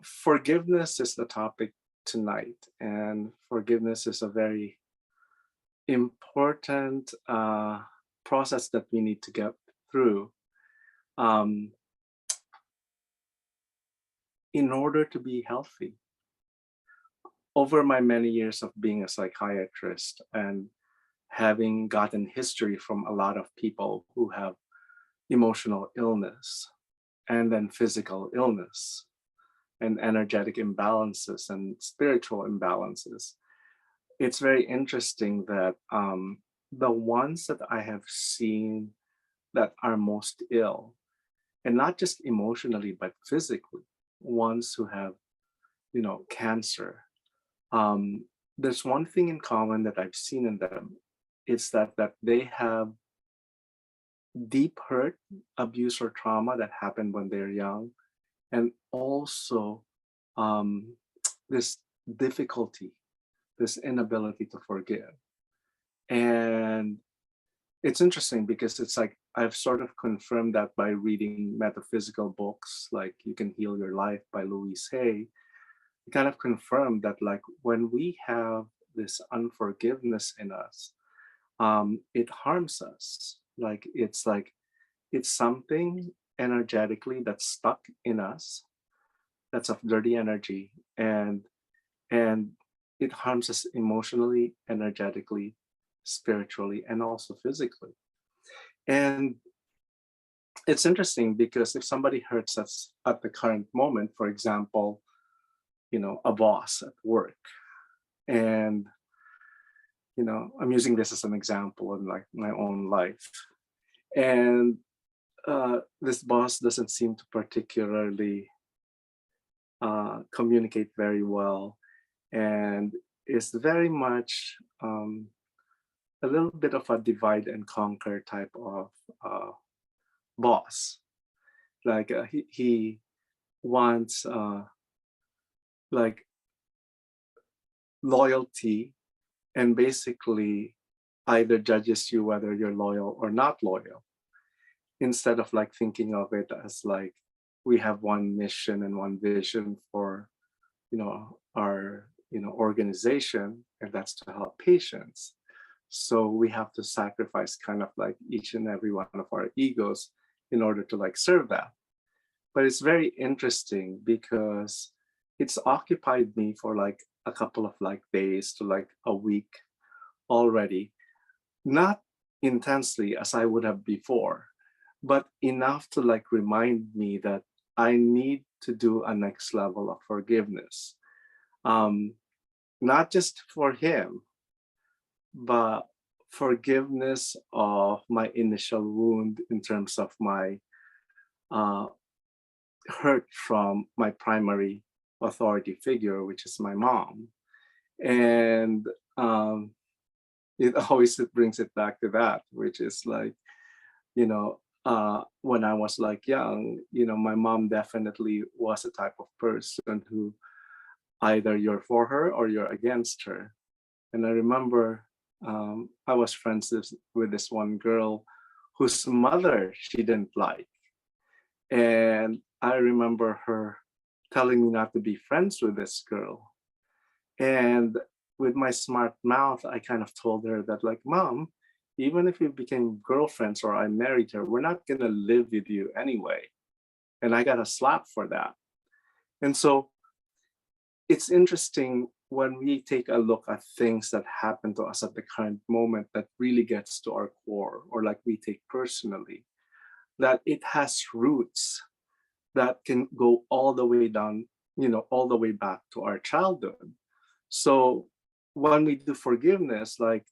Forgiveness is the topic tonight, and forgiveness is a very important process that we need to get through um, in order to be healthy. Over my many years of being a psychiatrist and having gotten history from a lot of people who have emotional illness and then physical illness and energetic imbalances and spiritual imbalances, it's very interesting that the ones that I have seen that are most ill, and not just emotionally but physically, ones who have cancer, um, there's one thing in common that I've seen in them. It's that they have deep hurt, abuse, or trauma that happened when they're young, and also um, this difficulty, this inability to forgive. And it's interesting because it's like I've sort of confirmed that by reading metaphysical books like You Can Heal Your Life by Louise Hay. It kind of confirmed that like when we have this unforgiveness in us, it harms us. Like it's something energetically that's stuck in us, that's of dirty energy, and it harms us emotionally, energetically, spiritually, and also physically. And it's interesting because if somebody hurts us at the current moment, for example, a boss at work, and I'm using this as an example in like my own life, and this boss doesn't seem to particularly communicate very well, and is very much a little bit of a divide and conquer type of uh, boss. Like he wants like loyalty, and basically either judges you whether you're loyal or not loyal, instead of like thinking of it as like we have one mission and one vision for our organization, and that's to help patients. So we have to sacrifice kind of like each and every one of our egos in order to like serve that. But it's very interesting because it's occupied me for like a couple of like days to like a week already, not intensely as I would have before, but enough to like remind me that I need to do a next level of forgiveness. Um, Not just for him, but forgiveness of my initial wound in terms of my uh, hurt from my primary authority figure, which is my mom. And it always brings it back to that, which is like, when I was like young, my mom definitely was a type of person who either you're for her or you're against her. And I remember I was friends with this one girl whose mother she didn't like. And I remember her telling me not to be friends with this girl. And with my smart mouth, I kind of told her that, like, Mom, even if we became girlfriends or I married her, we're not going to live with you anyway. And I got a slap for that. And so it's interesting when we take a look at things that happen to us at the current moment that really gets to our core, or like we take personally, that it has roots that can go all the way down, all the way back to our childhood. So when we do forgiveness, like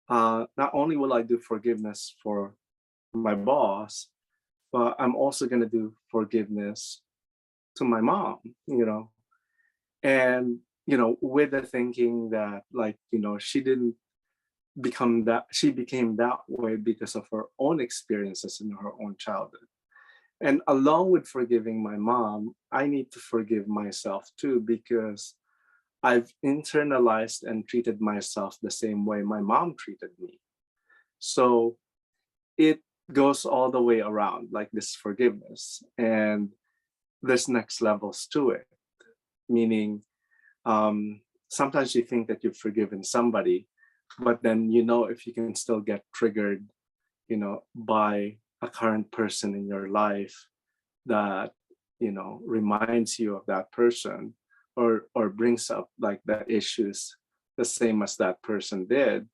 not only will I do forgiveness for my boss, but I'm also going to do forgiveness to my mom, and with the thinking that, like, she didn't become that, she became that way because of her own experiences in her own childhood. And along with forgiving my mom, I need to forgive myself too, because I've internalized and treated myself the same way my mom treated me. So it goes all the way around, like this forgiveness. And there's next levels to it, meaning sometimes you think that you've forgiven somebody, but then if you can still get triggered, by a current person in your life that reminds you of that person, or brings up like the issues the same as that person did,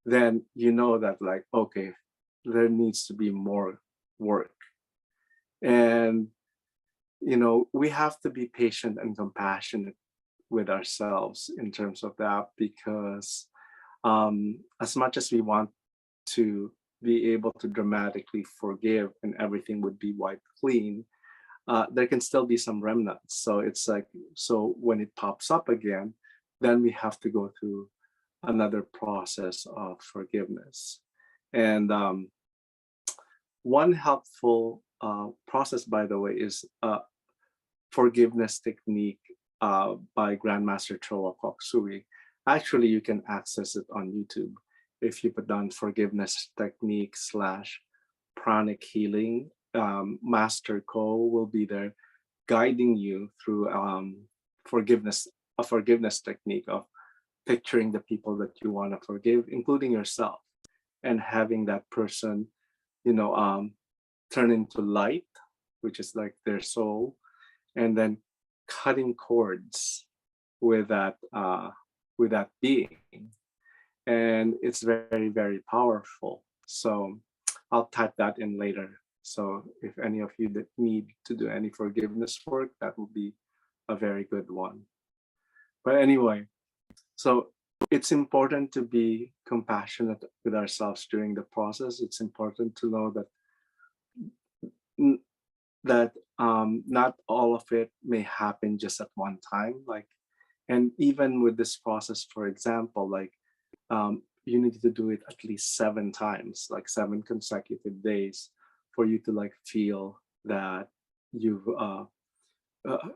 then that, like, okay, there needs to be more work. And we have to be patient and compassionate with ourselves in terms of that, because as much as we want to be able to dramatically forgive and everything would be wiped clean, there can still be some remnants. So it's like, so when it pops up again, then we have to go through another process of forgiveness. And one helpful process, by the way, is forgiveness technique by Grandmaster Choa Koksui. Actually, you can access it on YouTube. If you put down forgiveness technique / pranic healing, Master Ko will be there guiding you through a forgiveness technique of picturing the people that you want to forgive, including yourself, and having that person, turn into light, which is like their soul, and then cutting cords with that being. And it's very, very powerful. So I'll type that in later. So if any of you that need to do any forgiveness work, that will be a very good one. But anyway, so it's important to be compassionate with ourselves during the process. It's important to know that not all of it may happen just at one time. Like, and even with this process, for example, like you need to do it at least 7 times, like 7 consecutive days, for you to like feel that you've uh, uh,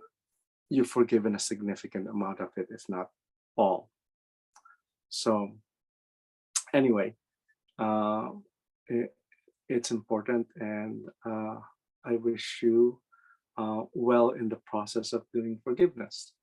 you've forgiven a significant amount of it, if not all. So anyway, uh, it, it's important, and I wish you well in the process of doing forgiveness.